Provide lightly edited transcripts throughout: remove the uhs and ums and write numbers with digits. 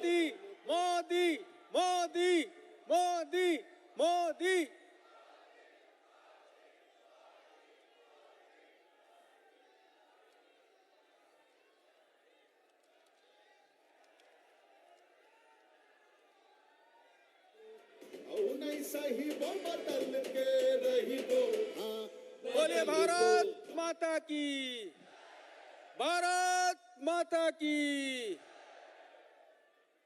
मोदी मोदी मोदी मोदी मोदी। सही बदल के रही तो बोलिए भारत माता की, भारत माता की।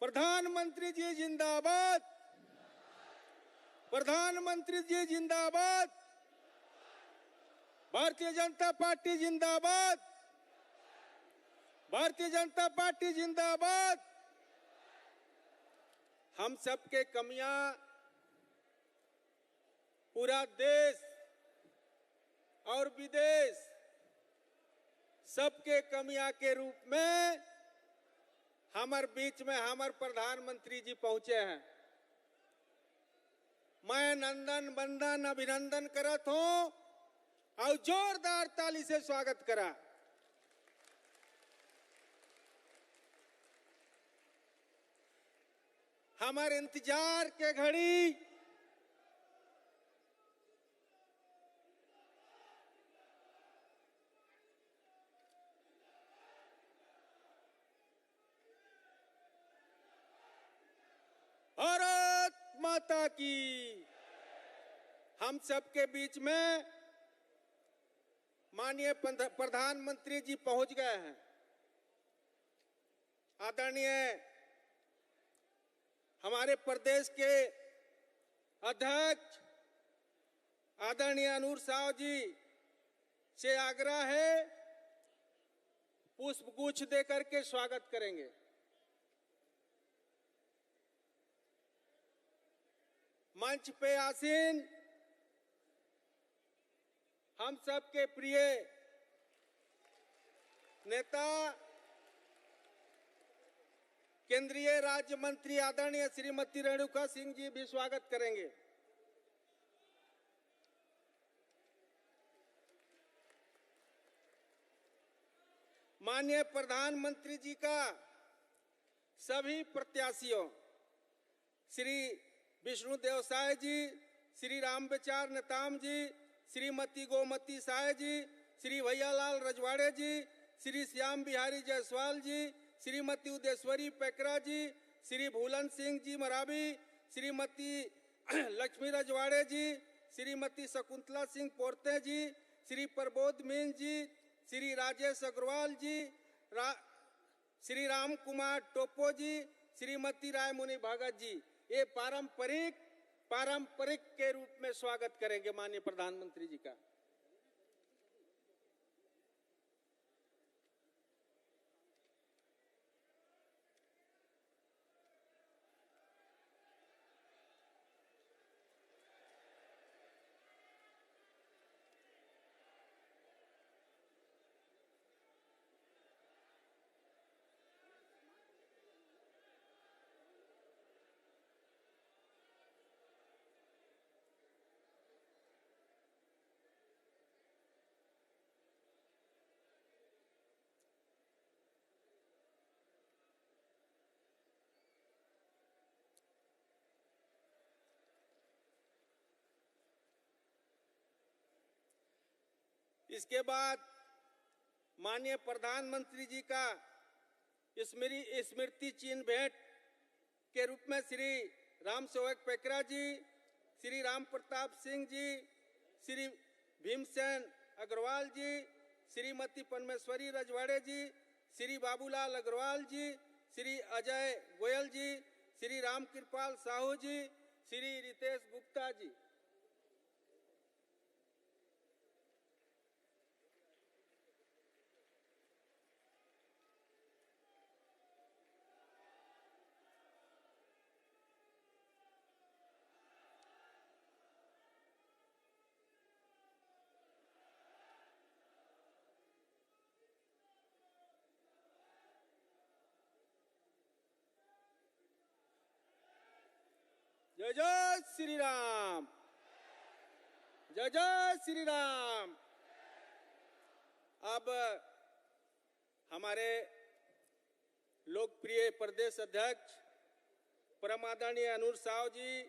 प्रधानमंत्री जी जिंदाबाद, प्रधानमंत्री जी जिंदाबाद, भारतीय जनता पार्टी जिंदाबाद, भारतीय जनता पार्टी जिंदाबाद। हम सबके कमियां पूरा देश और विदेश सबके कमियां के रूप में हमार बीच में हमार प्रधानमंत्री जी पहुंचे हैं। मैं नंदन बंदन अभिनंदन करत हूं और जोरदार ताली से स्वागत करा। हमारे इंतजार के घड़ी भारत माता की। हम सबके बीच में माननीय प्रधानमंत्री जी पहुंच गए हैं। आदरणीय हमारे प्रदेश के अध्यक्ष आदरणीय अनूर साव जी से आग्रह है पुष्प गुच्छ देकर के स्वागत करेंगे। मंच पे आसीन हम सबके प्रिय नेता केंद्रीय राज्य मंत्री आदरणीय श्रीमती रेणुका सिंह जी भी स्वागत करेंगे। माननीय प्रधानमंत्री जी का सभी प्रत्याशियों श्री विष्णुदेव साय जी, श्री रामविचार नेताम जी, श्रीमती गोमती साय जी, श्री भैयालाल रजवाड़े जी, श्री श्याम बिहारी जायसवाल जी, श्रीमती उदेश्वरी पैकरा जी, श्री भूलन सिंह जी मरावी, श्रीमती लक्ष्मी रजवाड़े जी, श्रीमती शकुंतला सिंह पोर्ते जी, श्री प्रबोध मीन जी, श्री राजेश अग्रवाल जी, श्री राम कुमार टोपो जी, श्रीमती रायमुनि भगत जी। ये पारंपरिक के रूप में स्वागत करेंगे माननीय प्रधानमंत्री जी का। इसके बाद माननीय प्रधानमंत्री जी का स्मृति चिन्ह भेंट के रूप में श्री राम सेवक पैकरा जी, श्री राम प्रताप सिंह जी, श्री भीमसेन अग्रवाल जी, श्रीमती परमेश्वरी रजवाड़े जी, श्री बाबूलाल अग्रवाल जी, श्री अजय गोयल जी, श्री राम कृपाल साहू जी, श्री रितेश गुप्ता जी। जय जय श्री राम, जय जय श्री राम। अब हमारे लोकप्रिय प्रदेश अध्यक्ष परम आदरणीय अनूर साव जी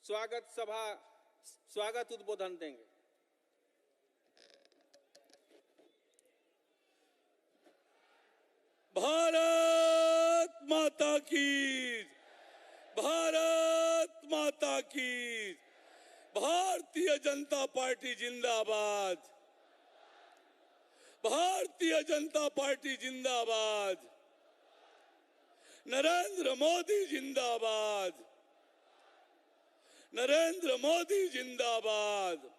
स्वागत उद्बोधन देंगे। भारत माता की, भारत माता की, भारतीय जनता पार्टी जिंदाबाद, भारतीय जनता पार्टी जिंदाबाद, नरेंद्र मोदी जिंदाबाद, नरेंद्र मोदी जिंदाबाद।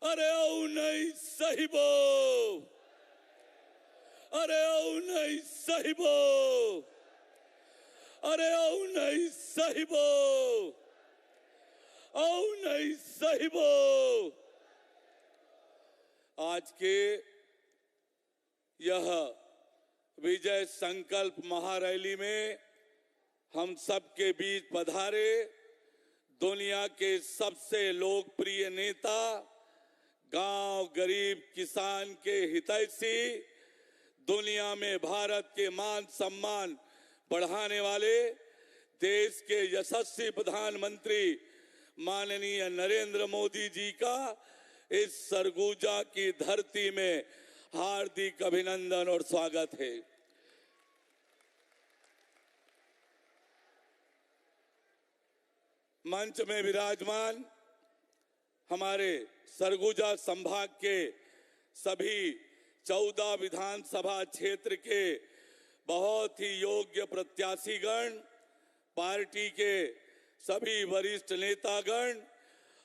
अरे ओ नहीं साहिबो, अरे ओ नहीं साहिबो, अरे ओ नहीं साहिबो, ओ नहीं साहिबो। आज के यह विजय संकल्प महारैली में हम सबके बीच पधारे दुनिया के सबसे लोकप्रिय नेता, गांव गरीब किसान के हितैषी, दुनिया में भारत के मान सम्मान बढ़ाने वाले, देश के यशस्वी प्रधानमंत्री माननीय नरेंद्र मोदी जी का इस सरगुजा की धरती में हार्दिक अभिनंदन और स्वागत है। मंच में विराजमान हमारे सरगुजा संभाग के सभी 14 विधानसभा क्षेत्र के बहुत ही योग्य प्रत्याशीगण, पार्टी के सभी वरिष्ठ नेतागण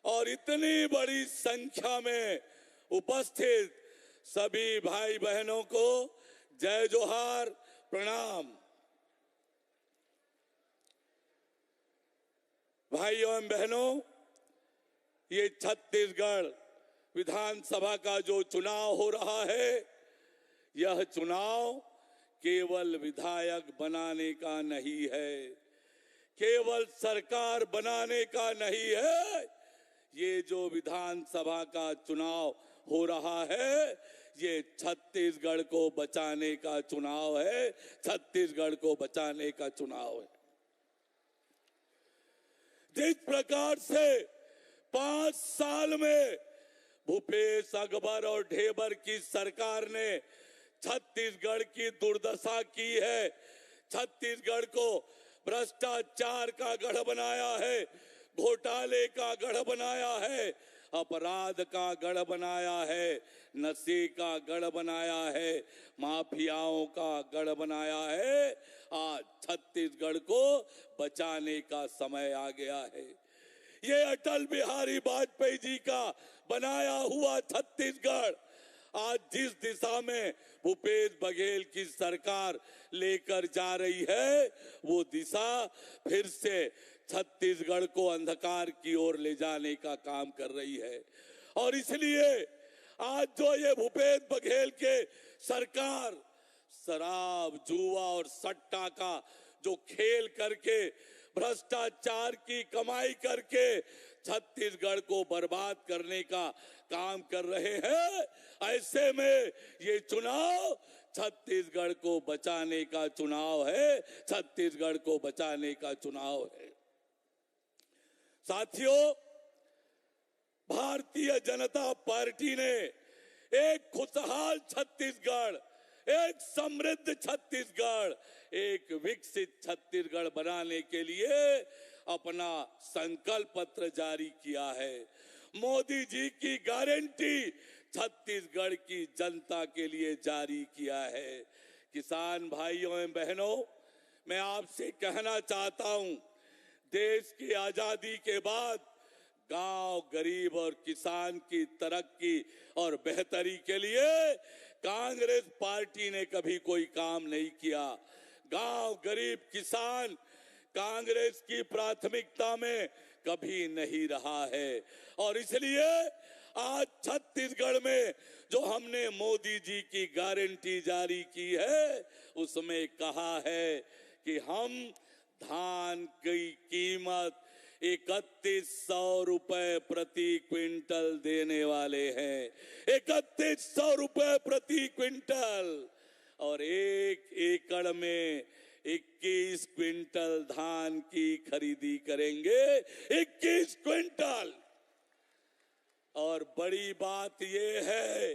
और इतनी बड़ी संख्या में उपस्थित सभी भाई बहनों को जय जोहार, प्रणाम। भाइयों एवं बहनों, ये छत्तीसगढ़ विधानसभा का जो चुनाव हो रहा है, यह चुनाव केवल विधायक बनाने का नहीं है, केवल सरकार बनाने का नहीं है। ये जो विधानसभा का चुनाव हो रहा है, ये छत्तीसगढ़ को बचाने का चुनाव है, छत्तीसगढ़ को बचाने का चुनाव है। जिस प्रकार से 5 साल में भूपेश अकबर और ढेबर की सरकार ने छत्तीसगढ़ की दुर्दशा की है, छत्तीसगढ़ को भ्रष्टाचार का गढ़ बनाया है, घोटाले का गढ़ बनाया है, अपराध का गढ़ बनाया है, नशे का गढ़ बनाया है, माफियाओं का गढ़ बनाया है। आज छत्तीसगढ़ को बचाने का समय आ गया है। ये अटल बिहारी वाजपेयी जी का बनाया हुआ छत्तीसगढ़ आज जिस दिशा में भूपेश बघेल की सरकार लेकर जा रही है, वो दिशा फिर से छत्तीसगढ़ को अंधकार की ओर ले जाने का काम कर रही है। और इसलिए आज जो ये भूपेश बघेल के सरकार शराब, जुआ और सट्टा का जो खेल करके, भ्रष्टाचार की कमाई करके छत्तीसगढ़ को बर्बाद करने का काम कर रहे हैं, ऐसे में ये चुनाव छत्तीसगढ़ को बचाने का चुनाव है, छत्तीसगढ़ को बचाने का चुनाव है। साथियों, भारतीय जनता पार्टी ने एक खुशहाल छत्तीसगढ़, एक समृद्ध छत्तीसगढ़, एक विकसित छत्तीसगढ़ बनाने के लिए अपना संकल्प पत्र जारी किया है। मोदी जी की गारंटी छत्तीसगढ़ की जनता के लिए जारी किया है। किसान भाइयों एवं बहनों, मैं आपसे कहना चाहता हूं, देश की आजादी के बाद गांव, गरीब और किसान की तरक्की और बेहतरी के लिए कांग्रेस पार्टी ने कभी कोई काम नहीं किया। गांव, गरीब, किसान कांग्रेस की प्राथमिकता में कभी नहीं रहा है। और इसलिए आज छत्तीसगढ़ में जो हमने मोदी जी की गारंटी जारी की है, उसमें कहा है कि हम धान की कीमत 3100 रुपए प्रति क्विंटल देने वाले हैं। 3100 रुपए प्रति क्विंटल। और 1 एकड़ में 21 क्विंटल धान की खरीदी करेंगे। 21 क्विंटल। और बड़ी बात यह है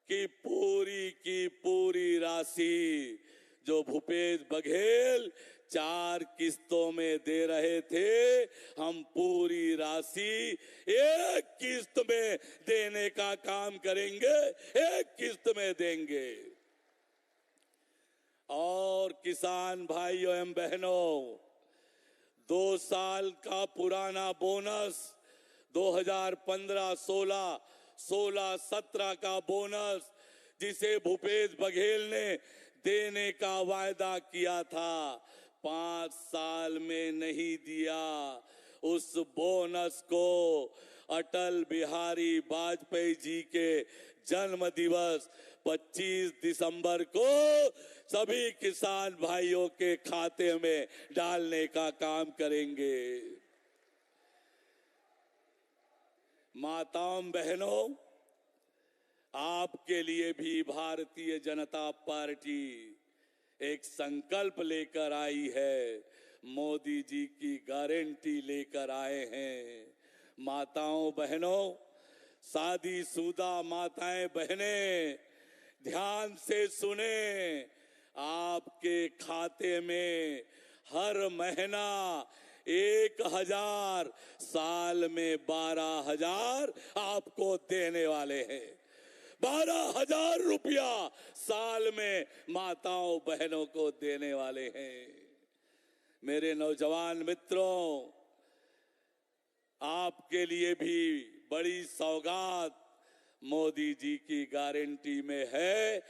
कि पूरी की पूरी राशि जो भूपेश बघेल 4 किस्तों में दे रहे थे, हम पूरी राशि 1 किस्त में देने का काम करेंगे। 1 किस्त में देंगे। और किसान भाइयों एवं बहनों, 2 साल का पुराना बोनस 2015-16, 16-17 का बोनस जिसे भूपेश बघेल ने देने का वायदा किया था, 5 साल में नहीं दिया। उस बोनस को अटल बिहारी वाजपेयी जी के जन्म दिवस 25 दिसंबर को सभी किसान भाइयों के खाते में डालने का काम करेंगे। माताओं बहनों, आपके लिए भी भारतीय जनता पार्टी एक संकल्प लेकर आई है। मोदी जी की गारंटी लेकर आए हैं। माताओं बहनों, शादीशुदा माताएं बहनें, ध्यान से सुने। आपके खाते में हर महीना 1000, साल में 12,000 आपको देने वाले हैं। 12,000 रुपया साल में माताओं बहनों को देने वाले हैं। मेरे नौजवान मित्रों, आपके लिए भी बड़ी सौगात मोदी जी की गारंटी में है।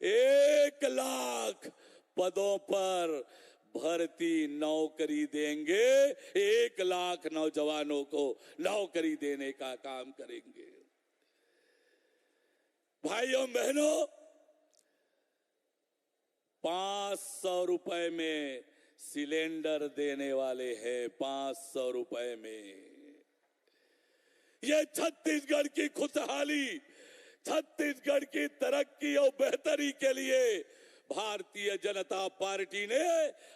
1 लाख पदों पर भर्ती नौकरी देंगे। 1 लाख नौजवानों को नौकरी देने का काम करेंगे। भाइयों बहनों, 500 रुपए में सिलेंडर देने वाले हैं। 500 रुपए में। ये छत्तीसगढ़ की खुशहाली, छत्तीसगढ़ की तरक्की और बेहतरी के लिए भारतीय जनता पार्टी ने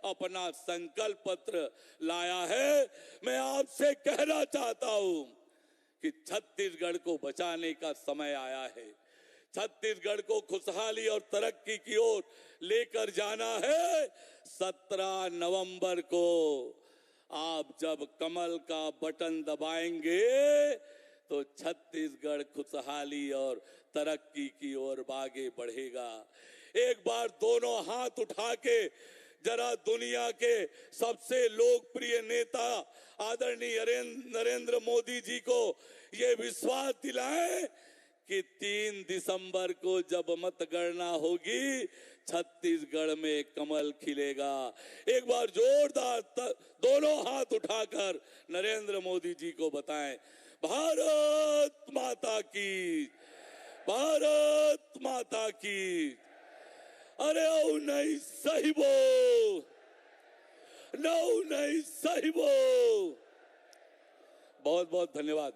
अपना संकल्प पत्र लाया है। मैं आपसे कहना चाहता हूं कि छत्तीसगढ़ को बचाने का समय आया है। छत्तीसगढ़ को खुशहाली और तरक्की की ओर लेकर जाना है। 17 नवंबर को आप जब कमल का बटन दबाएंगे तो छत्तीसगढ़ खुशहाली और तरक्की की ओर आगे बढ़ेगा। एक बार दोनों हाथ उठा के जरा दुनिया के सबसे लोकप्रिय नेता आदरणीय नरेंद्र मोदी जी को ये विश्वास दिलाएं कि 3 दिसंबर को जब मतगणना होगी, छत्तीसगढ़ में कमल खिलेगा। एक बार जोरदार दोनों हाथ उठाकर नरेंद्र मोदी जी को बताएं, भारत माता की, भारत माता की। अरे ओ नहीं सही बो, नहीं सही बो। बहुत बहुत धन्यवाद।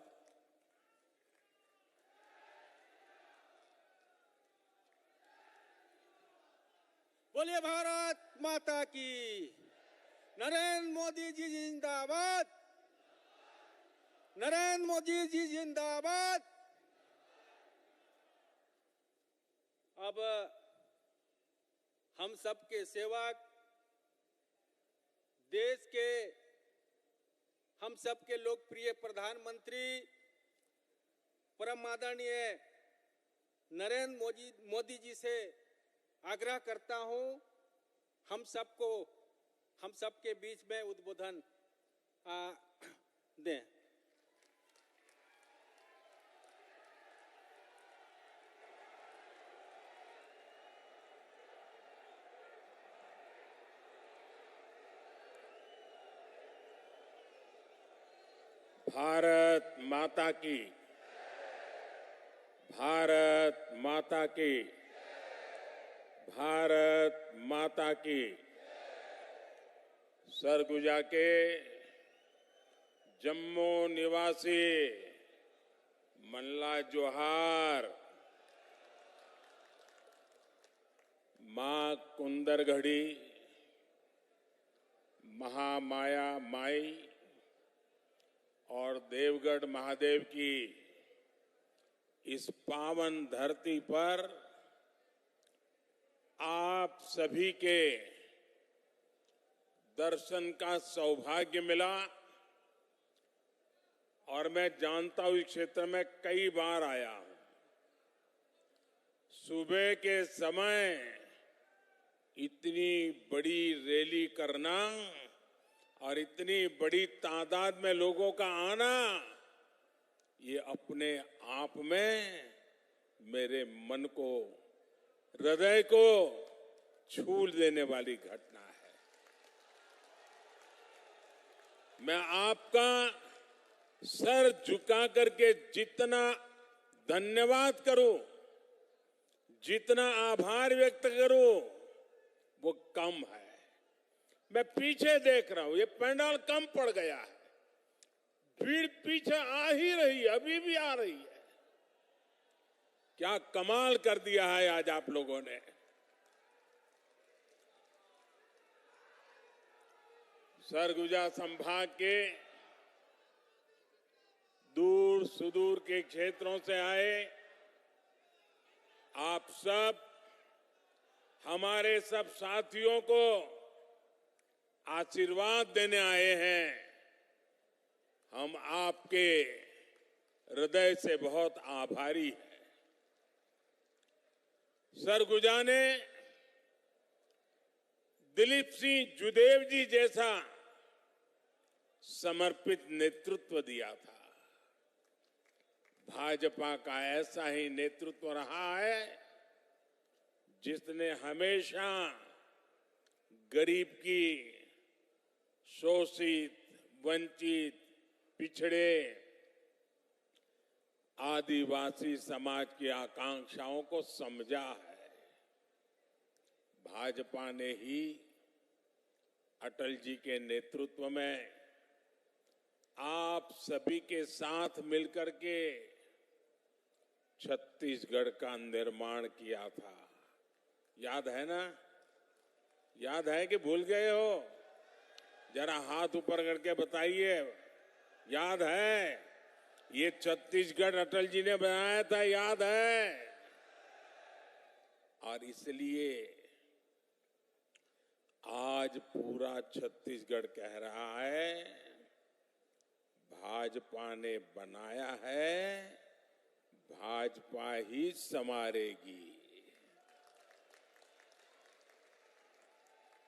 बोलिए भारत माता की। नरेंद्र मोदी जी जिंदाबाद, नरेंद्र मोदी जी जिंदाबाद। अब हम सबके सेवक, देश के हम सबके लोकप्रिय प्रधानमंत्री परम आदरणीय नरेंद्र मोदी जी से आग्रह करता हूं, हम सबके बीच में उद्बोधन दें। भारत माता की, भारत माता की, भारत माता की। सरगुजा के जम्मू निवासी मल्ला जोहार, मां कुंदरगढ़ी, महामाया माई और देवगढ़ महादेव की इस पावन धरती पर आप सभी के दर्शन का सौभाग्य मिला और मैं जानता हूं इस क्षेत्र में कई बार आया हूं। सुबह के समय इतनी बड़ी रैली करना और इतनी बड़ी तादाद में लोगों का आना, ये अपने आप में मेरे मन को, हृदय को छू देने वाली घटना है। मैं आपका सर झुका करके जितना धन्यवाद करूं, जितना आभार व्यक्त करूं, वो कम है। मैं पीछे देख रहा हूं, ये पंडाल कम पड़ गया है, भीड़ पीछे आ ही रही है, अभी भी आ रही है। क्या कमाल कर दिया है आज आप लोगों ने। सरगुजा संभाग के दूर सुदूर के क्षेत्रों से आए आप सब, हमारे सब साथियों को आशीर्वाद देने आए हैं। हम आपके हृदय से बहुत आभारी हैं। सरगुजा ने दिलीप सिंह जुदेव जी जैसा समर्पित नेतृत्व दिया था। भाजपा का ऐसा ही नेतृत्व रहा है जिसने हमेशा गरीब की, शोषित, वंचित, पिछड़े, आदिवासी समाज की आकांक्षाओं को समझा है। भाजपा ने ही अटल जी के नेतृत्व में आप सभी के साथ मिलकर के छत्तीसगढ़ का निर्माण किया था। याद है ना? याद है कि भूल गए हो? जरा हाथ ऊपर करके बताइए, याद है? ये छत्तीसगढ़ अटल जी ने बनाया था, याद है? और इसलिए आज पूरा छत्तीसगढ़ कह रहा है, भाजपा ने बनाया है, भाजपा ही संवारेगी।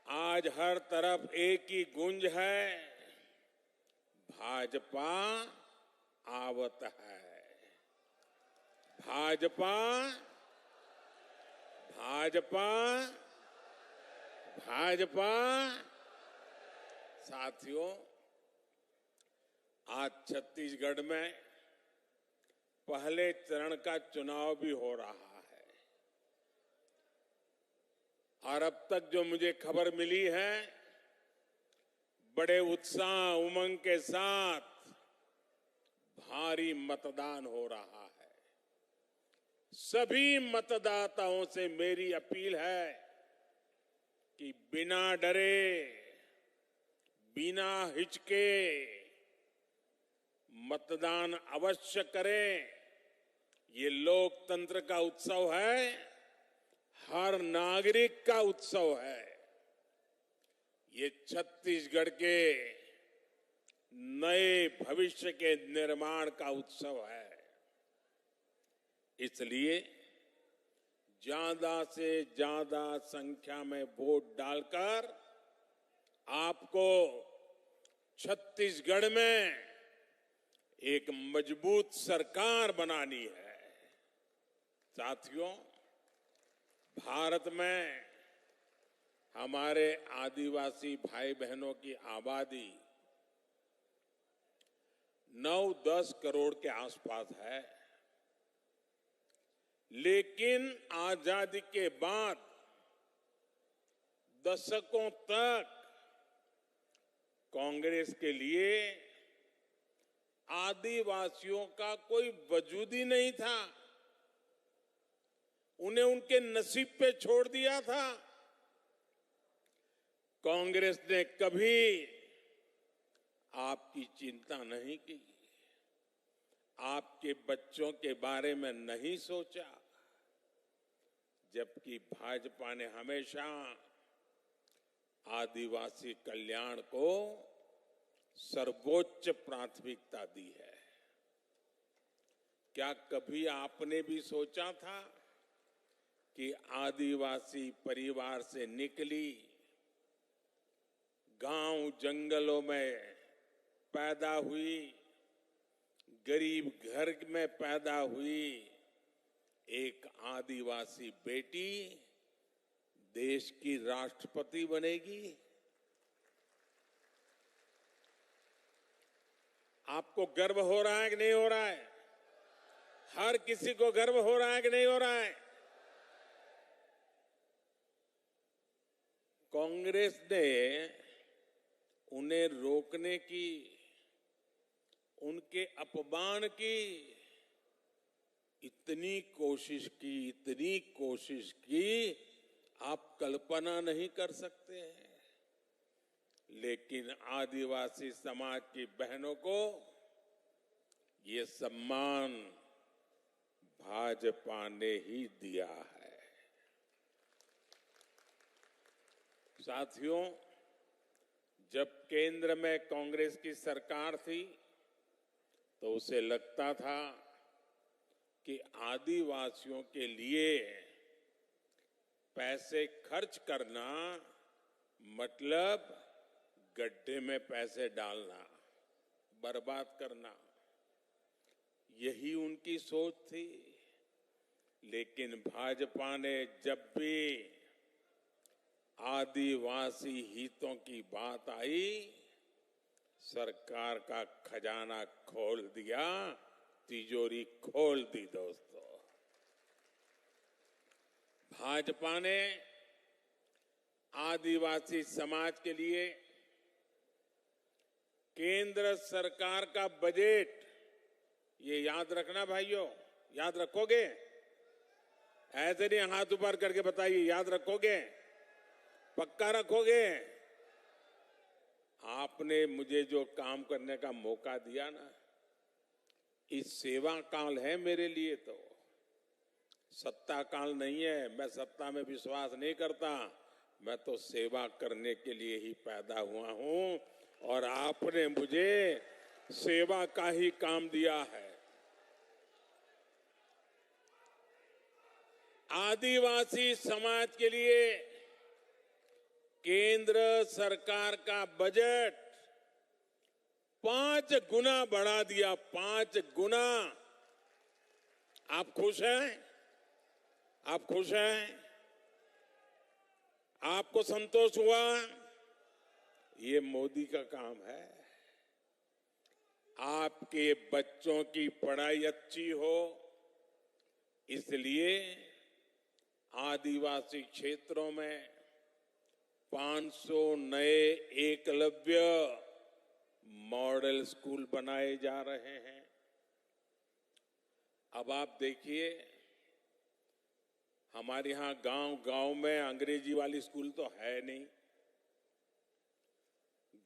आज हर तरफ एक ही गूंज है, भाजपा आवत है। भाजपा, भाजपा, भाजपा। साथियों, आज छत्तीसगढ़ में पहले चरण का चुनाव भी हो रहा है और अब तक जो मुझे खबर मिली है, बड़े उत्साह उमंग के साथ भारी मतदान हो रहा है। सभी मतदाताओं से मेरी अपील है कि बिना डरे, बिना हिचके मतदान अवश्य करें। ये लोकतंत्र का उत्सव है, हर नागरिक का उत्सव है। ये छत्तीसगढ़ के नए भविष्य के निर्माण का उत्सव है। इसलिए ज्यादा से ज्यादा संख्या में वोट डालकर आपको छत्तीसगढ़ में एक मजबूत सरकार बनानी है। साथियों, भारत में हमारे आदिवासी भाई बहनों की आबादी 9-10 करोड़ के आसपास है, लेकिन आजादी के बाद दशकों तक कांग्रेस के लिए आदिवासियों का कोई वजूद ही नहीं था। उन्हें उनके नसीब पे छोड़ दिया था। कांग्रेस ने कभी आपकी चिंता नहीं की, आपके बच्चों के बारे में नहीं सोचा, जबकि भाजपा ने हमेशा आदिवासी कल्याण को सर्वोच्च प्राथमिकता दी है। क्या कभी आपने भी सोचा था कि आदिवासी परिवार से निकली, गांव जंगलों में पैदा हुई, गरीब घर में पैदा हुई एक आदिवासी बेटी देश की राष्ट्रपति बनेगी? आपको गर्व हो रहा है कि नहीं हो रहा है? हर किसी को गर्व हो रहा है कि नहीं हो रहा है? कांग्रेस ने उन्हें रोकने की, उनके अपमान की इतनी कोशिश की आप कल्पना नहीं कर सकते हैं। लेकिन आदिवासी समाज की बहनों को ये सम्मान भाजपा ने ही दिया है। साथियों, जब केंद्र में कांग्रेस की सरकार थी तो उसे लगता था कि आदिवासियों के लिए पैसे खर्च करना मतलब गड्ढे में पैसे डालना, बर्बाद करना, यही उनकी सोच थी। लेकिन भाजपा ने जब भी आदिवासी हितों की बात आई, सरकार का खजाना खोल दिया, तिजोरी खोल दी। दोस्तों, भाजपा ने आदिवासी समाज के लिए केंद्र सरकार का बजट, ये याद रखना भाइयों, याद रखोगे? ऐसे नहीं हाथ ऊपर करके बताइए, याद रखोगे? पक्का रखोगे? आपने मुझे जो काम करने का मौका दिया ना, इस सेवा काल है मेरे लिए, तो सत्ता काल नहीं है। मैं सत्ता में विश्वास नहीं करता, मैं तो सेवा करने के लिए ही पैदा हुआ हूं और आपने मुझे सेवा का ही काम दिया है। आदिवासी समाज के लिए केंद्र सरकार का बजट 5 गुना बढ़ा दिया, 5 गुना। आप खुश हैं? आप खुश हैं? आपको संतोष हुआ? ये मोदी का काम है। आपके बच्चों की पढ़ाई अच्छी हो, इसलिए आदिवासी क्षेत्रों में 500 नए एकलव्य मॉडल स्कूल बनाए जा रहे हैं। अब आप देखिए, हमारे यहां गांव में अंग्रेजी वाली स्कूल तो है नहीं।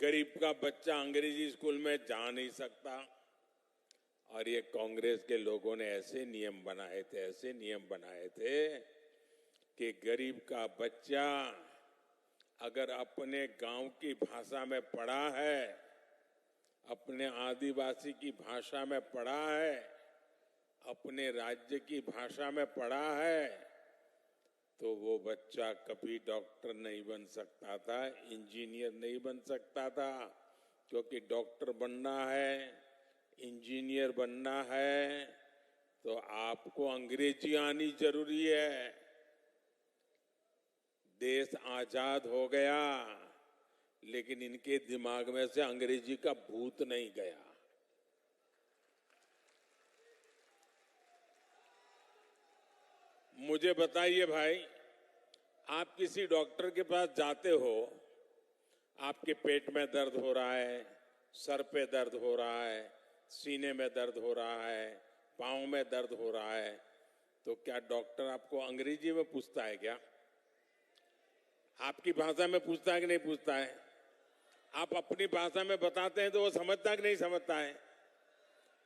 गरीब का बच्चा अंग्रेजी स्कूल में जा नहीं सकता। और ये कांग्रेस के लोगों ने ऐसे नियम बनाए थे कि गरीब का बच्चा अगर अपने गांव की भाषा में पढ़ा है, अपने आदिवासी की भाषा में पढ़ा है, अपने राज्य की भाषा में पढ़ा है, तो वो बच्चा कभी डॉक्टर नहीं बन सकता था, इंजीनियर नहीं बन सकता था। क्योंकि डॉक्टर बनना है, इंजीनियर बनना है, तो आपको अंग्रेजी आनी जरूरी है। देश आजाद हो गया, लेकिन इनके दिमाग में से अंग्रेजी का भूत नहीं गया। मुझे बताइए भाई, आप किसी डॉक्टर के पास जाते हो, आपके पेट में दर्द हो रहा है, सर पे दर्द हो रहा है, सीने में दर्द हो रहा है, पांव में दर्द हो रहा है, तो क्या डॉक्टर आपको अंग्रेजी में पूछता है क्या? आपकी भाषा में पूछता है कि नहीं पूछता है? आप अपनी भाषा में बताते हैं तो वो समझता है कि नहीं समझता है?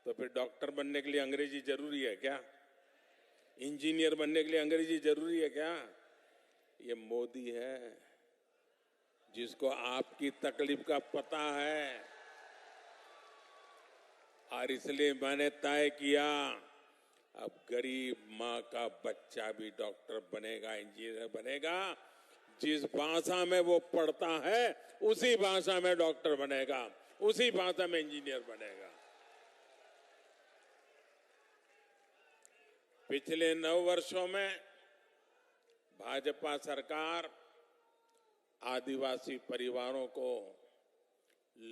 तो फिर डॉक्टर बनने के लिए अंग्रेजी जरूरी है क्या? इंजीनियर बनने के लिए अंग्रेजी जरूरी है क्या? ये मोदी है जिसको आपकी तकलीफ का पता है, और इसलिए मैंने तय किया अब गरीब माँ का बच्चा भी डॉक्टर बनेगा, इंजीनियर बनेगा। जिस भाषा में वो पढ़ता है उसी भाषा में डॉक्टर बनेगा, उसी भाषा में इंजीनियर बनेगा। पिछले 9 वर्षों में भाजपा सरकार आदिवासी परिवारों को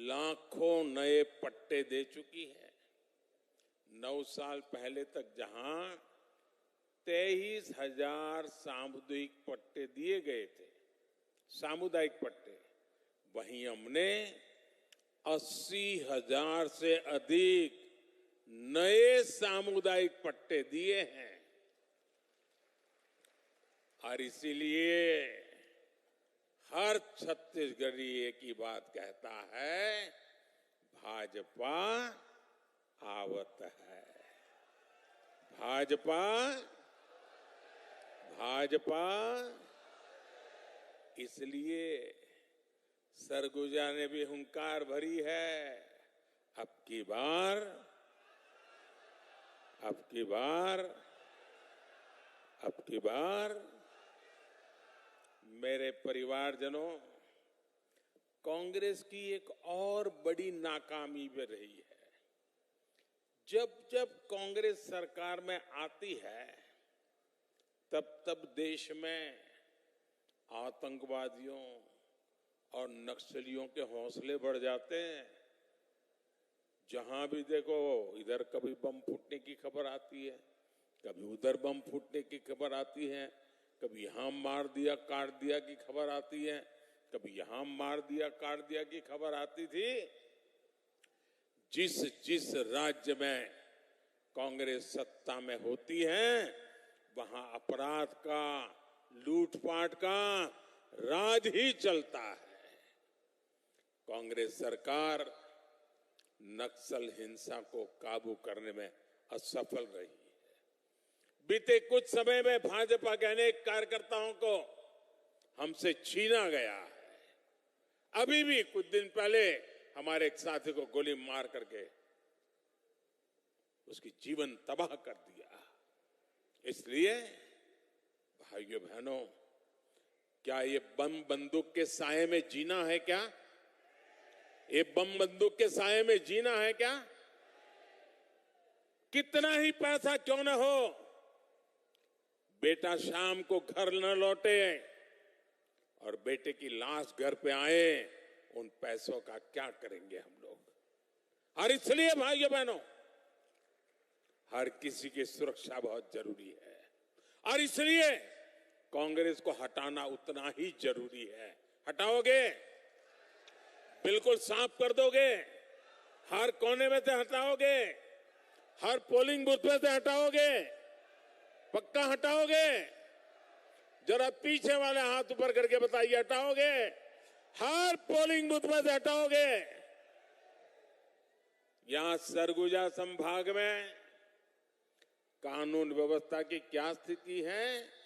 लाखों नए पट्टे दे चुकी है। 9 साल पहले तक जहां 23,000 सामुदायिक पट्टे दिए गए थे, सामुदायिक पट्टे, वहीं हमने 80,000 से अधिक नए सामुदायिक पट्टे दिए हैं। और इसीलिए हर छत्तीसगढ़ी एक ही बात कहता है, भाजपा आवत है, भाजपा, भाजपा। इसलिए सरगुजा ने भी हुंकार भरी है, अब की बार, अब की बार, अब की बार। मेरे परिवारजनों, कांग्रेस की एक और बड़ी नाकामी भी रही है। जब जब कांग्रेस सरकार में आती है तब तब देश में आतंकवादियों और नक्सलियों के हौसले बढ़ जाते हैं। जहां भी देखो इधर कभी बम फूटने की खबर आती है, कभी उधर बम फूटने की खबर आती है, कभी यहां मार दिया काट दिया की खबर आती है, कभी यहां मार दिया काट दिया की खबर आती थी। जिस जिस राज्य में कांग्रेस सत्ता में होती है वहां अपराध का, लूटपाट का राज ही चलता है। कांग्रेस सरकार नक्सल हिंसा को काबू करने में असफल रही है। बीते कुछ समय में भाजपा के अनेक कार्यकर्ताओं को हमसे छीना गया है। अभी भी कुछ दिन पहले हमारे एक साथी को गोली मार करके उसकी जीवन तबाह कर दिया। इसलिए भाइयों बहनों, क्या ये बम बंदूक के साए में जीना है क्या? ये बम बंदूक के साए में जीना है क्या? कितना ही पैसा क्यों न हो, बेटा शाम को घर न लौटे और बेटे की लाश घर पे आए, उन पैसों का क्या करेंगे हम लोग? और इसलिए भाइयों बहनों, हर किसी की सुरक्षा बहुत जरूरी है, और इसलिए कांग्रेस को हटाना उतना ही जरूरी है। हटाओगे? बिल्कुल साफ कर दोगे? हर कोने में से हटाओगे? हर पोलिंग बूथ में से हटाओगे? पक्का हटाओगे? जरा पीछे वाले हाथ ऊपर करके बताइए, हटाओगे? हर पोलिंग बूथ में से हटाओगे? यहां सरगुजा संभाग में कानून व्यवस्था की क्या स्थिति है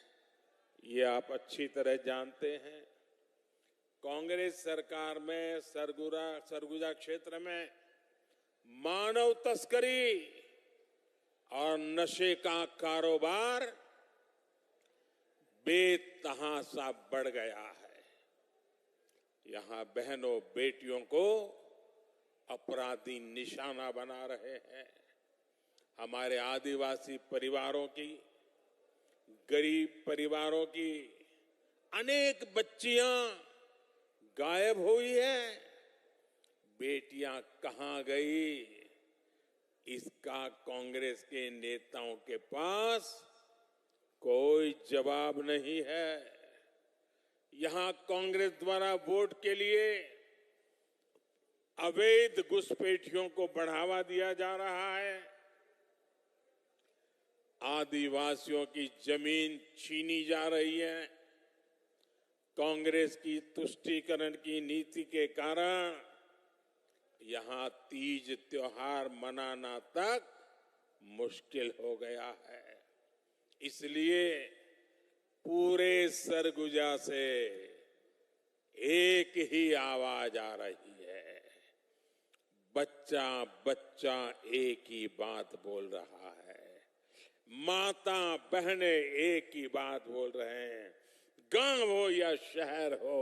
ये आप अच्छी तरह जानते हैं। कांग्रेस सरकार में सरगुजा क्षेत्र में मानव तस्करी और नशे का कारोबार बेतहाशा बढ़ गया है। यहां बहनों बेटियों को अपराधी निशाना बना रहे हैं। हमारे आदिवासी परिवारों की, गरीब परिवारों की अनेक बच्चियां गायब हुई हैं। बेटियां कहां गई, इसका कांग्रेस के नेताओं के पास कोई जवाब नहीं है। यहां कांग्रेस द्वारा वोट के लिए अवैध घुसपैठियों को बढ़ावा दिया जा रहा है। आदिवासियों की जमीन छीनी जा रही है। कांग्रेस की तुष्टीकरण की नीति के कारण यहां तीज त्योहार मनाना तक मुश्किल हो गया है। इसलिए पूरे सरगुजा से एक ही आवाज आ रही है, बच्चा बच्चा एक ही बात बोल रहा है, माता बहनें एक ही बात बोल रहे हैं, गांव हो या शहर हो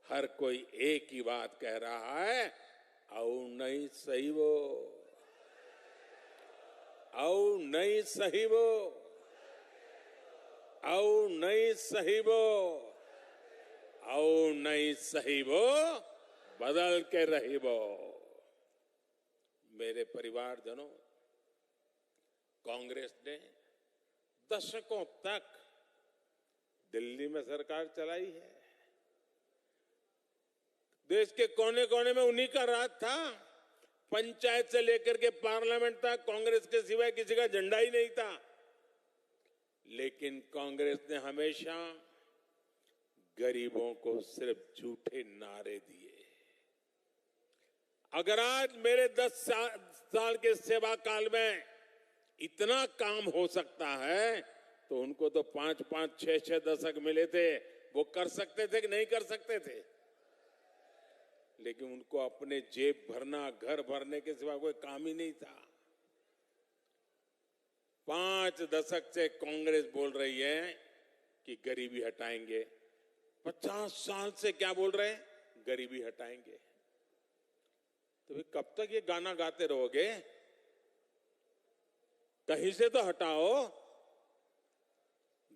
हर कोई एक ही बात कह रहा है, औ नहीं सही वो, औ नहीं सही वो, औ नहीं सही वो, औ नहीं सही वो, बदल के रही वो। मेरे परिवारजनों, कांग्रेस ने दशकों तक दिल्ली में सरकार चलाई है। देश के कोने कोने में उन्हीं का राज था। पंचायत से लेकर के पार्लियामेंट तक कांग्रेस के सिवाय किसी का झंडा ही नहीं था। लेकिन कांग्रेस ने हमेशा गरीबों को सिर्फ झूठे नारे दिए। अगर आज मेरे 10 साल के सेवा काल में इतना काम हो सकता है तो उनको तो 5-5, 6-6 दशक मिले थे, वो कर सकते थे कि नहीं कर सकते थे? लेकिन उनको अपने जेब भरना, घर भरने के सिवा कोई काम ही नहीं था। 5 दशक से कांग्रेस बोल रही है कि गरीबी हटाएंगे। 50 साल से क्या बोल रहे हैं? गरीबी हटाएंगे। तो भाई कब तक ये गाना गाते रहोगे? कहीं से तो हटाओ।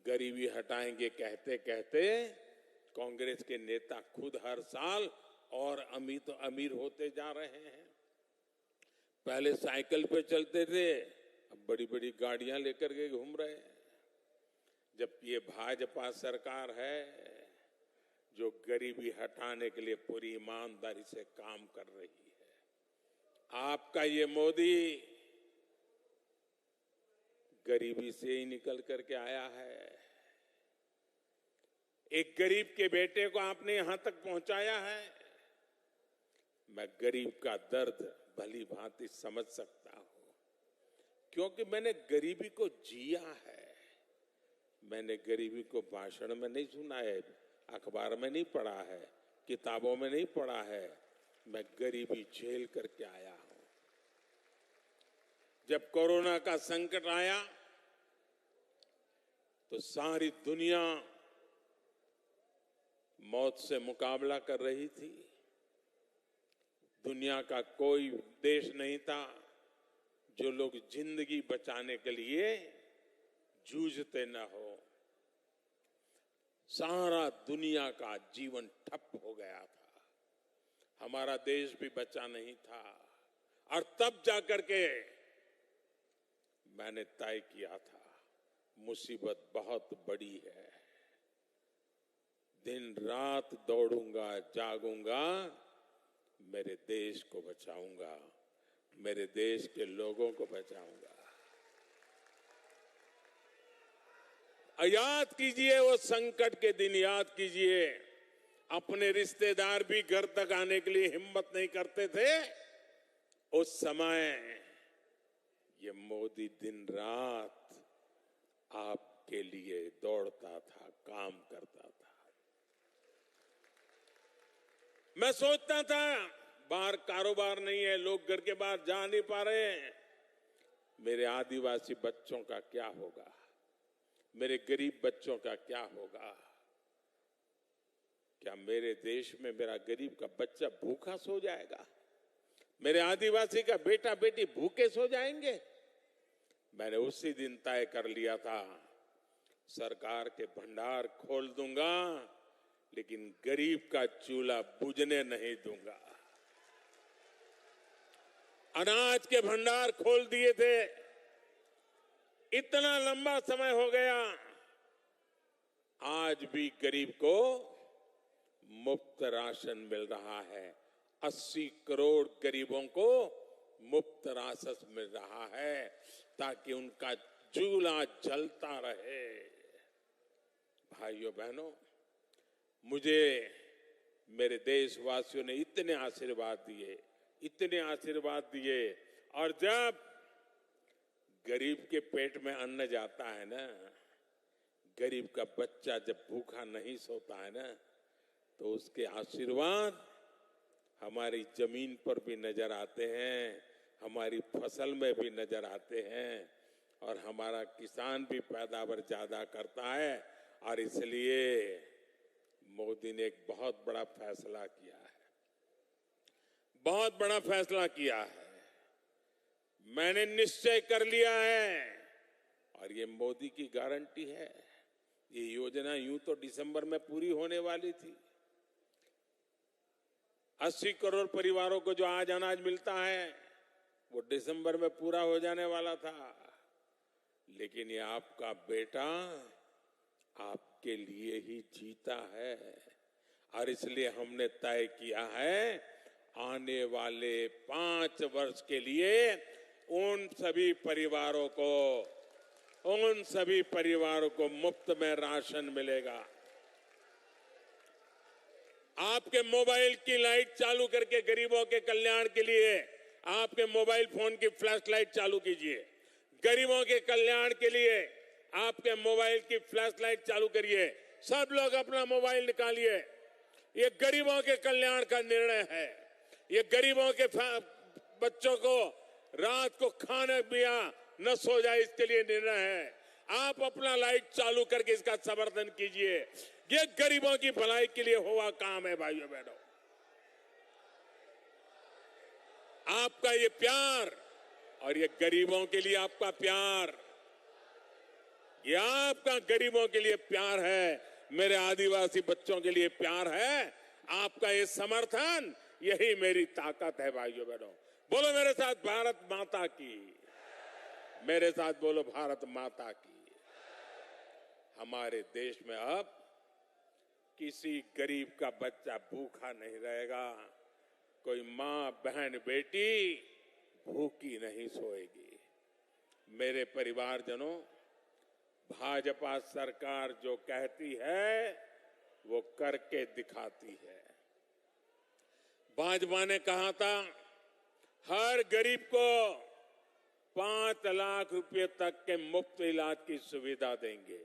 गरीबी हटाएंगे कहते कहते कांग्रेस के नेता खुद हर साल और अमीर होते जा रहे हैं। पहले साइकिल पे चलते थे, अब बड़ी बड़ी गाड़ियां लेकर के घूम रहे हैं। जब ये भाजपा सरकार है जो गरीबी हटाने के लिए पूरी ईमानदारी से काम कर रही है। आपका ये मोदी गरीबी से ही निकल करके आया है। एक गरीब के बेटे को आपने यहां तक पहुंचाया है। मैं गरीब का दर्द भली भांति समझ सकता हूं, क्योंकि मैंने गरीबी को जिया है। मैंने गरीबी को भाषण में नहीं सुना है, अखबार में नहीं पढ़ा है, किताबों में नहीं पढ़ा है। मैं गरीबी झेल करके आया हूं। जब कोरोना का संकट आया तो सारी दुनिया मौत से मुकाबला कर रही थी। दुनिया का कोई देश नहीं था जो लोग जिंदगी बचाने के लिए जूझते न हो। सारा दुनिया का जीवन ठप हो गया था। हमारा देश भी बचा नहीं था। और तब जाकर के मैंने तय किया था, मुसीबत बहुत बड़ी है। दिन रात दौड़ूंगा, जागूंगा, मेरे देश को बचाऊंगा, मेरे देश के लोगों को बचाऊंगा। याद कीजिए वो संकट के दिन, याद कीजिए अपने रिश्तेदार भी घर तक आने के लिए हिम्मत नहीं करते थे। उस समय ये मोदी दिन रात आपके लिए दौड़ता था, काम करता था। मैं सोचता था बाहर कारोबार नहीं है, लोग घर के बाहर जा नहीं पा रहे हैं, मेरे आदिवासी बच्चों का क्या होगा, मेरे गरीब बच्चों का क्या होगा? क्या मेरे देश में मेरा गरीब का बच्चा भूखा सो जाएगा? मेरे आदिवासी का बेटा बेटी भूखे सो जाएंगे? मैंने उसी दिन तय कर लिया था, सरकार के भंडार खोल दूंगा, लेकिन गरीब का चूल्हा बुझने नहीं दूंगा। अनाज के भंडार खोल दिए थे, इतना लंबा समय हो गया, आज भी गरीब को मुफ्त राशन मिल रहा है। 80 करोड़ गरीबों को मुफ्त राशन मिल रहा है ताकि उनका चूल्हा जलता रहे। भाइयों बहनों, मुझे मेरे देशवासियों ने इतने आशीर्वाद दिए और जब गरीब के पेट में अन्न जाता है ना, गरीब का बच्चा जब भूखा नहीं सोता है ना, तो उसके आशीर्वाद हमारी जमीन पर भी नजर आते हैं, हमारी फसल में भी नजर आते हैं और हमारा किसान भी पैदावार ज्यादा करता है। और इसलिए मोदी ने एक बहुत बड़ा फैसला किया है, बहुत बड़ा फैसला किया है। मैंने निश्चय कर लिया है और ये मोदी की गारंटी है। ये योजना यूं तो दिसंबर में पूरी होने वाली थी। 80 करोड़ परिवारों को जो आज अनाज मिलता है वो दिसंबर में पूरा हो जाने वाला था, लेकिन ये आपका बेटा आपके लिए ही जीता है और इसलिए हमने तय किया है आने वाले 5 वर्ष के लिए उन सभी परिवारों को मुफ्त में राशन मिलेगा। आपके मोबाइल की लाइट चालू करके गरीबों के कल्याण के लिए आपके मोबाइल फोन की फ्लैश लाइट चालू कीजिए। गरीबों के कल्याण के लिए आपके मोबाइल की फ्लैश लाइट चालू करिए। सब लोग अपना मोबाइल निकालिए। ये गरीबों के कल्याण का निर्णय है। ये गरीबों के बच्चों को रात को खाने पिया न सो जाए इसके लिए निर्णय है। आप अपना लाइट चालू करके इसका समर्थन कीजिए। ये गरीबों की भलाई के लिए हुआ काम है भाइयों बहनों। आपका ये प्यार और ये गरीबों के लिए आपका प्यार, ये आपका गरीबों के लिए प्यार है, मेरे आदिवासी बच्चों के लिए प्यार है। आपका ये समर्थन, यही मेरी ताकत है भाइयों बहनों। बोलो मेरे साथ भारत माता की, मेरे साथ बोलो भारत माता की। हमारे देश में अब किसी गरीब का बच्चा भूखा नहीं रहेगा। कोई मां बहन बेटी भूखी नहीं सोएगी। मेरे परिवारजनों, भाजपा सरकार जो कहती है वो करके दिखाती है। भाजपा ने कहा था हर गरीब को 5 लाख रुपए तक के मुफ्त इलाज की सुविधा देंगे।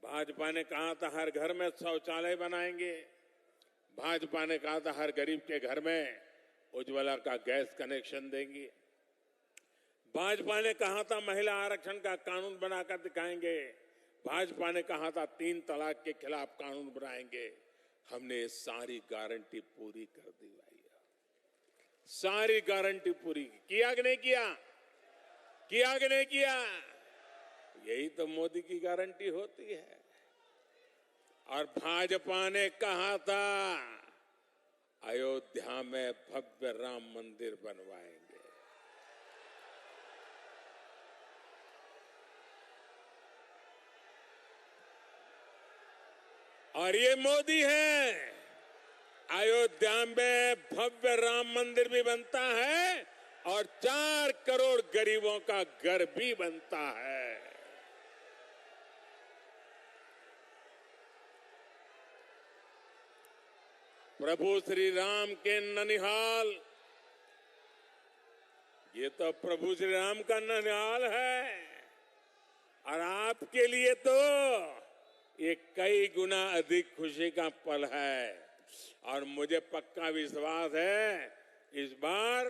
भाजपा ने कहा था हर घर में शौचालय बनाएंगे। भाजपा ने कहा था हर गरीब के घर में उज्ज्वला का गैस कनेक्शन देंगे। भाजपा ने कहा था महिला आरक्षण का कानून बनाकर दिखाएंगे। भाजपा ने कहा था 3 तलाक के खिलाफ कानून बनाएंगे। हमने सारी गारंटी पूरी कर दी भाई, सारी गारंटी पूरी किया कि नहीं किया? किया कि नहीं किया? यही तो मोदी की गारंटी होती है। और भाजपा ने कहा था अयोध्या में भव्य राम मंदिर बनवाएंगे। और ये मोदी है। अयोध्या में भव्य राम मंदिर भी बनता है और 4 करोड़ गरीबों का घर भी बनता है। प्रभु श्री राम के ननिहाल, ये तो प्रभु श्री राम का ननिहाल है और आपके लिए तो ये कई गुना अधिक खुशी का पल है। और मुझे पक्का विश्वास है इस बार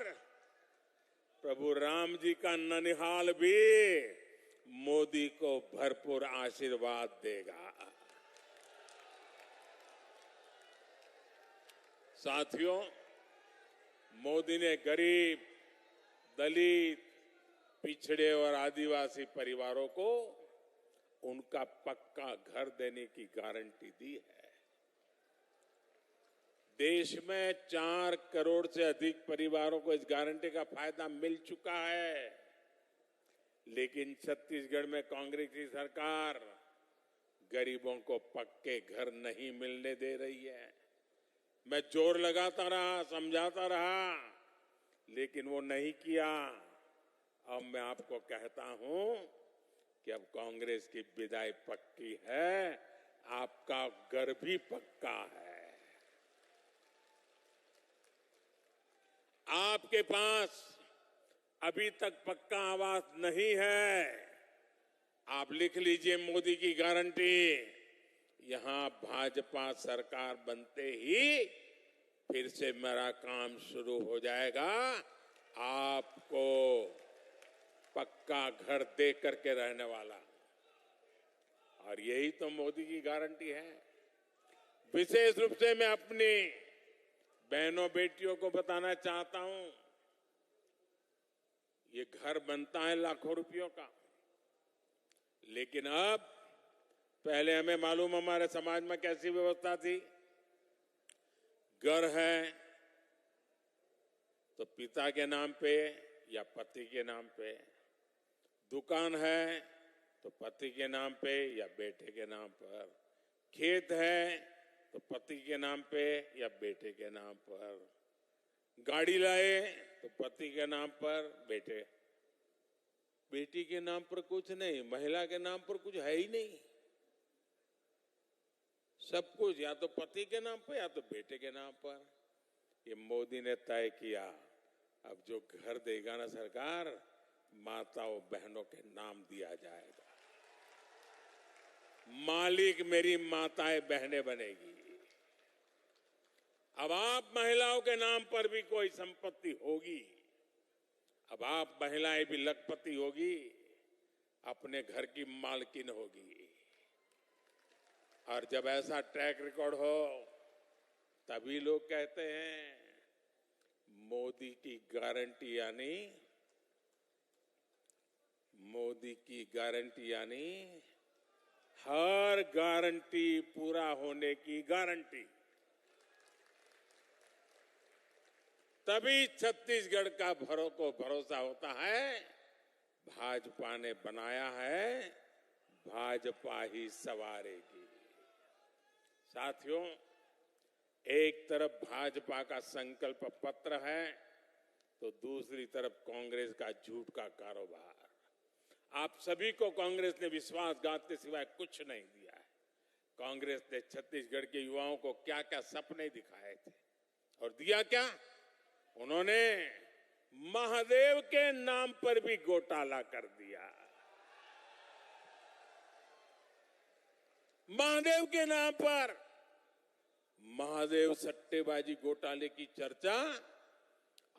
प्रभु राम जी का ननिहाल भी मोदी को भरपूर आशीर्वाद देगा। साथियों, मोदी ने गरीब, दलित, पिछड़े और आदिवासी परिवारों को उनका पक्का घर देने की गारंटी दी है। देश में 4 करोड़ से अधिक परिवारों को इस गारंटी का फायदा मिल चुका है। लेकिन छत्तीसगढ़ में कांग्रेस की सरकार गरीबों को पक्के घर नहीं मिलने दे रही है। मैं जोर लगाता रहा, समझाता रहा, लेकिन वो नहीं किया। अब मैं आपको कहता हूं कि अब कांग्रेस की विदाई पक्की है, आपका घर भी पक्का है। आपके पास अभी तक पक्का आवास नहीं है, आप लिख लीजिए मोदी की गारंटी। यहां भाजपा सरकार बनते ही फिर से मेरा काम शुरू हो जाएगा, आपको पक्का घर दे करके रहने वाला। और यही तो मोदी की गारंटी है। विशेष रूप से मैं अपनी बहनों बेटियों को बताना चाहता हूं, ये घर बनता है लाखों रुपयों का, लेकिन अब पहले हमें मालूम हमारे समाज में कैसी व्यवस्था थी। घर है तो पिता के नाम पे या पति के नाम पे, दुकान है तो पति के नाम पे या बेटे के नाम पर, खेत है तो पति के नाम पे या बेटे के नाम पर, गाड़ी लाए तो पति के नाम पर, बेटी के नाम पर कुछ नहीं, महिला के नाम पर कुछ है ही नहीं। सब कुछ या तो पति के नाम पर या तो बेटे के नाम पर। ये मोदी ने तय किया, अब जो घर देगा ना सरकार, माताओं बहनों के नाम दिया जाएगा। मालिक मेरी माताएं बहनें बनेगी। अब आप महिलाओं के नाम पर भी कोई संपत्ति होगी, अब आप महिलाएं भी लखपति होगी, अपने घर की मालकिन होगी। और जब ऐसा ट्रैक रिकॉर्ड हो तभी लोग कहते हैं मोदी की गारंटी यानी हर गारंटी पूरा होने की गारंटी। तभी छत्तीसगढ़ का भरोसा होता है, भाजपा ने बनाया है, भाजपा ही सवारेगी। साथियों, एक तरफ भाजपा का संकल्प पत्र है तो दूसरी तरफ कांग्रेस का झूठ का कारोबार। आप सभी को कांग्रेस ने विश्वासघात के सिवाय कुछ नहीं दिया है। कांग्रेस ने छत्तीसगढ़ के युवाओं को क्या क्या सपने दिखाए थे और दिया क्या? उन्होंने महादेव के नाम पर भी घोटाला कर दिया। महादेव के नाम पर महादेव सट्टेबाजी घोटाले की चर्चा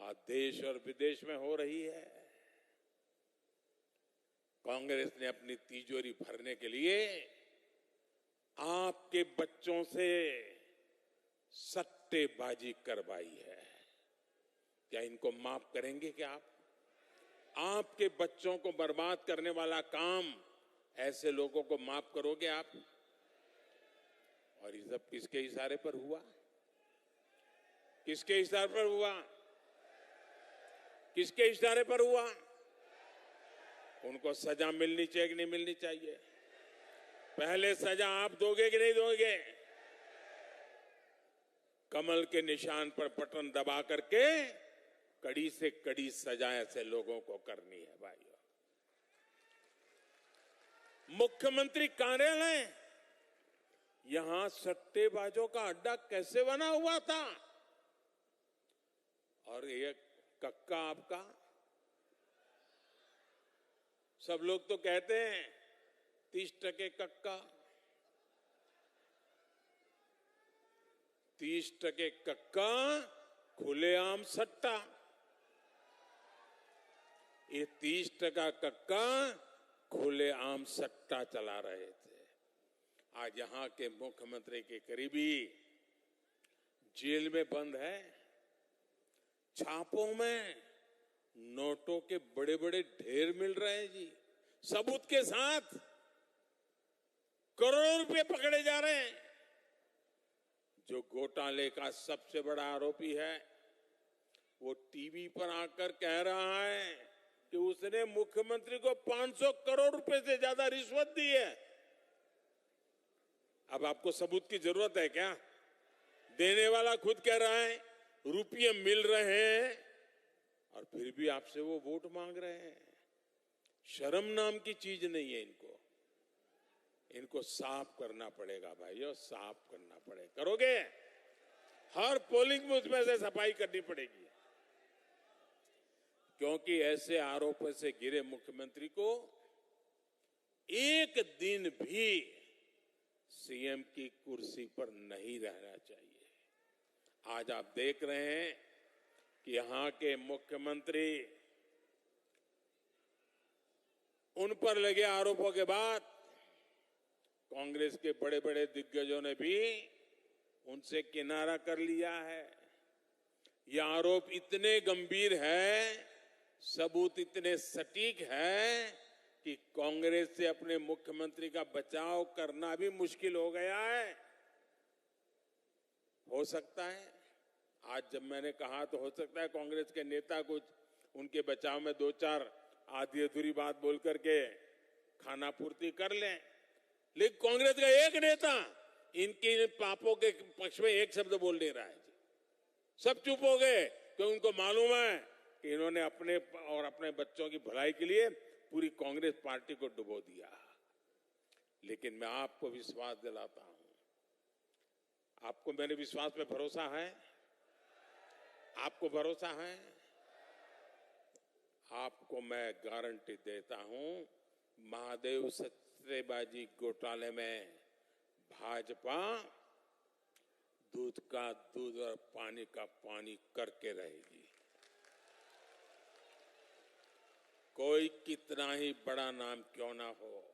आज देश और विदेश में हो रही है। कांग्रेस ने अपनी तिजोरी भरने के लिए आपके बच्चों से सट्टेबाजी करवाई है। क्या इनको माफ करेंगे क्या आप? आपके बच्चों को बर्बाद करने वाला काम ऐसे लोगों को माफ करोगे आप? और ये सब किसके इशारे पर हुआ? किसके इशारे पर हुआ? किसके इशारे पर हुआ? उनको सजा मिलनी चाहिए कि नहीं मिलनी चाहिए? पहले सजा आप दोगे कि नहीं दोगे? कमल के निशान पर बटन दबा करके कड़ी से कड़ी सजा ऐसे लोगों को करनी है भाइयों। मुख्यमंत्री कार्यालय, यहां सट्टेबाजों का अड्डा कैसे बना हुआ था? और ये कक्का आपका, सब लोग तो कहते हैं 30% कक्का, 30% कक्का, खुलेआम सट्टा। ये 30% कक्का खुलेआम सट्टा चला रहे थे। आज यहां के मुख्यमंत्री के करीबी जेल में बंद है। छापों में नोटों के बड़े बड़े ढेर मिल रहे हैं जी, सबूत के साथ करोड़ों रुपए पकड़े जा रहे हैं। जो घोटाले का सबसे बड़ा आरोपी है वो टीवी पर आकर कह रहा है कि उसने मुख्यमंत्री को 500 करोड़ रुपए से ज्यादा रिश्वत दी है। अब आपको सबूत की जरूरत है क्या? देने वाला खुद कह रहा है रुपये मिल रहे हैं और फिर भी आपसे वो वोट मांग रहे हैं। शर्म नाम की चीज नहीं है इनको साफ करना पड़ेगा भाइयों, साफ करना पड़ेगा। करोगे? हर पोलिंग बूथ में से सफाई करनी पड़ेगी, क्योंकि ऐसे आरोपों से घिरे मुख्यमंत्री को एक दिन भी सीएम की कुर्सी पर नहीं रहना चाहिए। आज आप देख रहे हैं कि यहां के मुख्यमंत्री, उन पर लगे आरोपों के बाद कांग्रेस के बड़े बड़े दिग्गजों ने भी उनसे किनारा कर लिया है। ये आरोप इतने गंभीर है, सबूत इतने सटीक है कि कांग्रेस से अपने मुख्यमंत्री का बचाव करना भी मुश्किल हो गया है। हो सकता है, आज जब मैंने कहा तो हो सकता है कांग्रेस के नेता कुछ उनके बचाव में दो चार आधी अधूरी बात बोल करके खाना पूर्ति कर लें, लेकिन कांग्रेस का एक नेता इनके पापों के पक्ष में एक शब्द बोल नहीं रहा है। सब चुप हो गए, क्योंकि उनको मालूम है कि इन्होंने अपने और अपने बच्चों की भलाई के लिए पूरी कांग्रेस पार्टी को डुबो दिया। लेकिन मैं आपको विश्वास दिलाता हूं, आपको मेरे विश्वास पे भरोसा है? आपको भरोसा है? आपको मैं गारंटी देता हूं, महादेव सट्टेबाजी घोटाले में भाजपा दूध का दूध और पानी का पानी करके रहेगी। कोई कितना ही बड़ा नाम क्यों ना हो,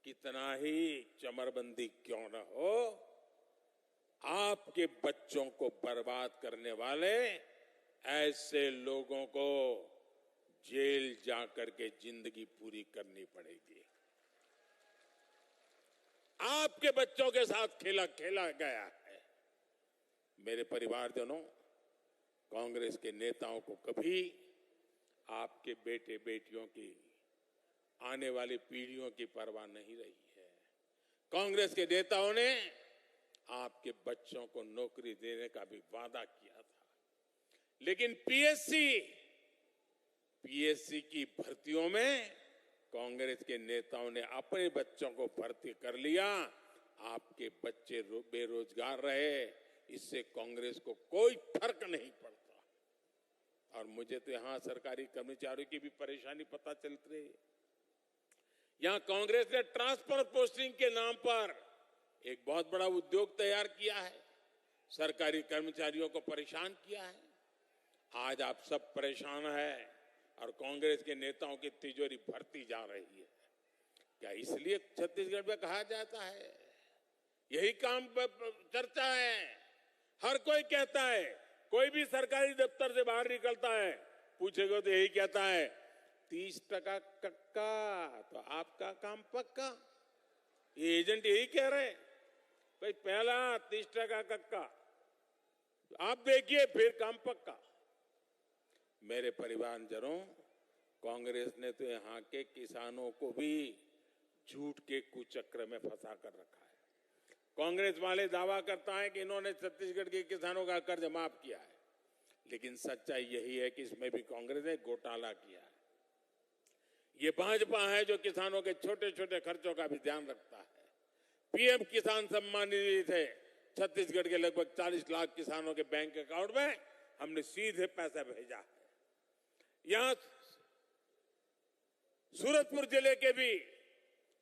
कितना ही चमरबंदी क्यों ना हो, आपके बच्चों को बर्बाद करने वाले ऐसे लोगों को जेल जाकर के जिंदगी पूरी करनी पड़ेगी। आपके बच्चों के साथ खेला गया है। मेरे परिवारजनों, कांग्रेस के नेताओं को कभी आपके बेटे बेटियों की, आने वाली पीढ़ियों की परवाह नहीं रही है। कांग्रेस के नेताओं ने आपके बच्चों को नौकरी देने का भी वादा किया था, लेकिन पीएससी की भर्तियों में कांग्रेस के नेताओं ने अपने बच्चों को भर्ती कर लिया। आपके बच्चे बेरोजगार रहे, इससे कांग्रेस को कोई फर्क नहीं पड़ता। और मुझे तो यहां सरकारी कर्मचारियों की भी परेशानी पता चलती रही। यहां कांग्रेस ने ट्रांसफर पोस्टिंग के नाम पर एक बहुत बड़ा उद्योग तैयार किया है, सरकारी कर्मचारियों को परेशान किया है। आज आप सब परेशान हैं और कांग्रेस के नेताओं की तिजोरी भरती जा रही है। क्या इसलिए छत्तीसगढ़ में कहा जाता है? यही काम चर्चा है, हर कोई कहता है। कोई भी सरकारी दफ्तर से बाहर निकलता है, पूछेगा तो यही कहता है 30% कक्का, तो आपका काम पक्का। ये एजेंट यही कह रहे हैं, भाई पहला 30% कक्का, आप देखिए फिर काम पक्का। मेरे परिवारजनों, कांग्रेस ने तो यहां के किसानों को भी झूठ के कुचक्र में फंसा कर रखा है। कांग्रेस वाले दावा करता है कि इन्होंने छत्तीसगढ़ के किसानों का कर्ज माफ किया है, लेकिन सच्चाई यही है कि इसमें भी कांग्रेस ने घोटाला किया है। ये भाजपा है जो किसानों के छोटे छोटे खर्चों का भी ध्यान रखता है। पीएम किसान सम्मान निधि से छत्तीसगढ़ के लगभग 40 लाख किसानों के बैंक अकाउंट में हमने सीधे पैसा भेजा है। यहां सूरजपुर जिले के भी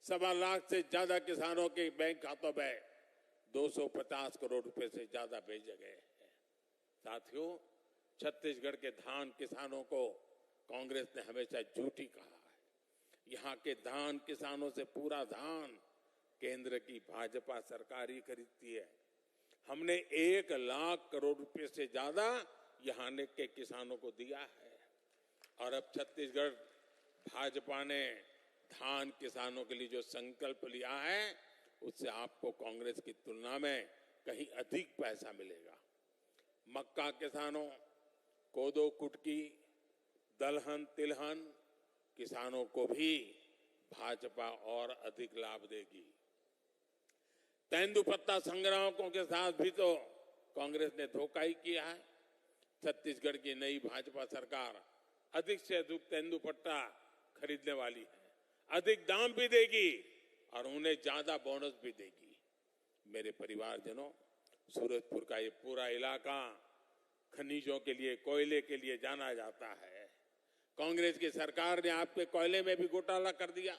1.25 लाख से ज्यादा किसानों के बैंक खातों में 250 करोड़ रुपए से ज्यादा भेजे गए हैं। साथियों, छत्तीसगढ़ के धान किसानों को कांग्रेस ने हमेशा झूठी कहा है। यहां के धान किसानों से पूरा धान केंद्र की भाजपा सरकार ही खरीदती है। हमने 1 लाख करोड़ रुपए से ज्यादा यहां के किसानों को दिया है। और अब छत्तीसगढ़ भाजपा ने धान किसानों के लिए जो संकल्प लिया है, उससे आपको कांग्रेस की तुलना में कहीं अधिक पैसा मिलेगा। मक्का किसानों, कोदो कुटकी, दलहन तिलहन किसानों को भी भाजपा और अधिक लाभ देगी। तेंदुपत्ता संग्राहकों के साथ भी तो कांग्रेस ने धोखा ही किया है। छत्तीसगढ़ की नई भाजपा सरकार अधिक से अधिक तेंदुपत्ता खरीदने वाली है, अधिक दाम भी देगी और उन्हें ज्यादा बोनस भी देगी। मेरे परिवारजनों, सूरजपुर का ये पूरा इलाका खनिजों के लिए, कोयले के लिए जाना जाता है। कांग्रेस की सरकार ने आपके कोयले में भी घोटाला कर दिया,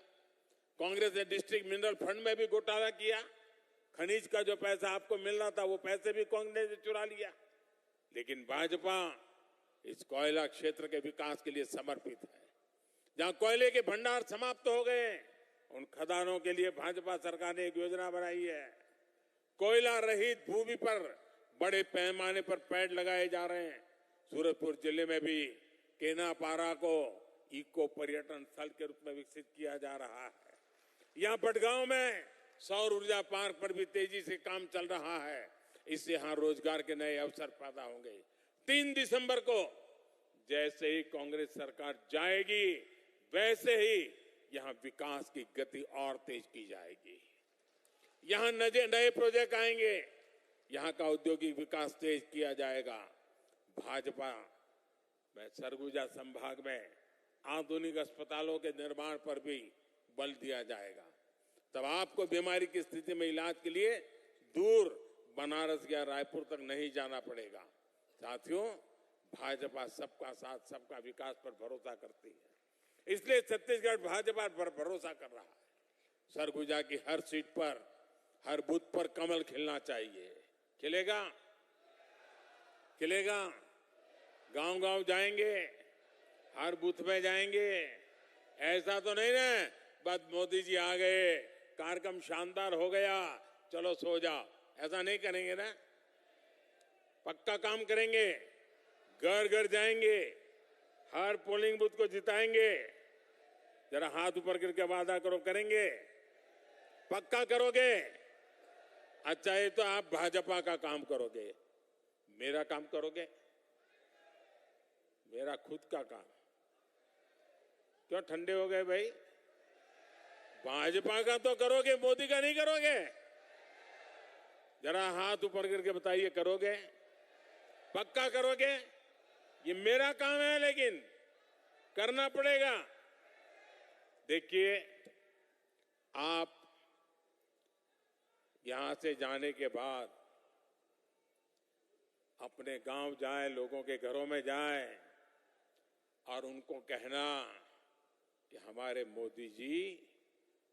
कांग्रेस ने डिस्ट्रिक्ट मिनरल फंड में भी घोटाला किया, खनिज का जो पैसा आपको मिलना था वो पैसे भी कांग्रेस ने चुरा लिया। लेकिन भाजपा इस कोयला क्षेत्र के विकास के लिए समर्पित है। जहां कोयले के भंडार समाप्त हो गए, उन खदानों के लिए भाजपा सरकार ने एक योजना बनाई है। कोयला रहित भूमि पर बड़े पैमाने पर पेड़ लगाए जा रहे हैं। सूरजपुर जिले में भी केनापारा को इको पर्यटन स्थल के रूप में विकसित किया जा रहा है। यहाँ पटगांव में सौर ऊर्जा पार्क पर भी तेजी से काम चल रहा है। इससे यहाँ रोजगार के नए अवसर पैदा होंगे। 3 दिसंबर को जैसे ही कांग्रेस सरकार जाएगी, वैसे ही यहाँ विकास की गति और तेज की जाएगी। यहाँ नए प्रोजेक्ट आएंगे, यहाँ का औद्योगिक विकास तेज किया जाएगा। भाजपा में सरगुजा संभाग में आधुनिक अस्पतालों के निर्माण पर भी बल दिया जाएगा। तब आपको बीमारी की स्थिति में इलाज के लिए दूर बनारस या रायपुर तक नहीं जाना पड़ेगा। साथियों, भाजपा सबका साथ, सबका विकास पर भरोसा करती है। इसलिए छत्तीसगढ़ भाजपा पर भरोसा कर रहा है। सरगुजा की हर सीट पर, हर बूथ पर कमल खिलना चाहिए। खिलेगा? खिलेगा? गांव-गांव जाएंगे, हर बूथ में जाएंगे। ऐसा तो नहीं ना बस मोदी जी आ गए, कार्यक्रम शानदार हो गया, चलो सो जाओ, ऐसा नहीं करेंगे ना। पक्का काम करेंगे, घर घर जाएंगे, हर पोलिंग बूथ को जिताएंगे। जरा हाथ ऊपर करके वादा करो, करेंगे? पक्का करोगे? अच्छा, ये तो आप भाजपा का काम करोगे, मेरा काम करोगे? मेरा खुद का काम। क्यों ठंडे हो गए भाई? भाजपा का तो करोगे, मोदी का नहीं करोगे? जरा हाथ ऊपर करके बताइए, करोगे? पक्का करोगे? ये मेरा काम है, लेकिन करना पड़ेगा। देखिए, आप यहां से जाने के बाद अपने गांव जाएं, लोगों के घरों में जाएं और उनको कहना कि हमारे मोदी जी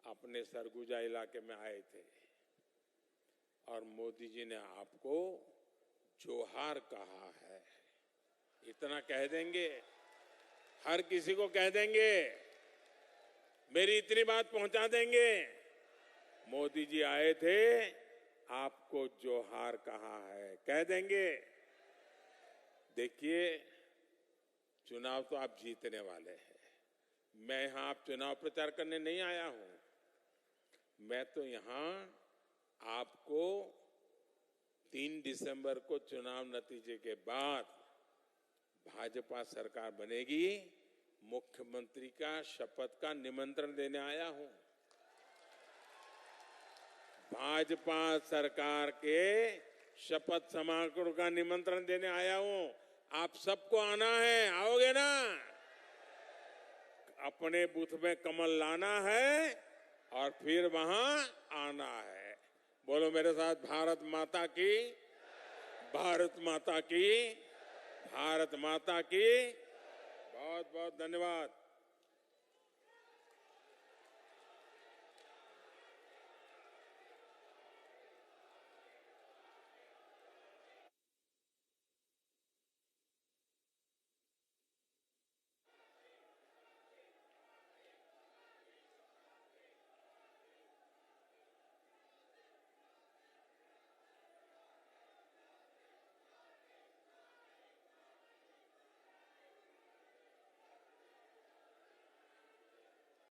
अपने सरगुजा इलाके में आए थे और मोदी जी ने आपको जोहार कहा है। इतना कह देंगे, हर किसी को कह देंगे, मेरी इतनी बात पहुंचा देंगे, मोदी जी आए थे, आपको जोहार कहा है, कह देंगे। देखिए, चुनाव तो आप जीतने वाले हैं। मैं यहां आप चुनाव प्रचार करने नहीं आया हूं। मैं तो यहां आपको 3 दिसंबर को चुनाव नतीजे के बाद भाजपा सरकार बनेगी, मुख्यमंत्री का शपथ का निमंत्रण देने आया हूं। भाजपा सरकार के शपथ समारोह का निमंत्रण देने आया हूं। आप सबको आना है, आओगे ना? अपने बूथ में कमल लाना है और फिर वहां आना है। बोलो मेरे साथ, भारत माता की, भारत माता की, भारत माता की। बहुत बहुत धन्यवाद।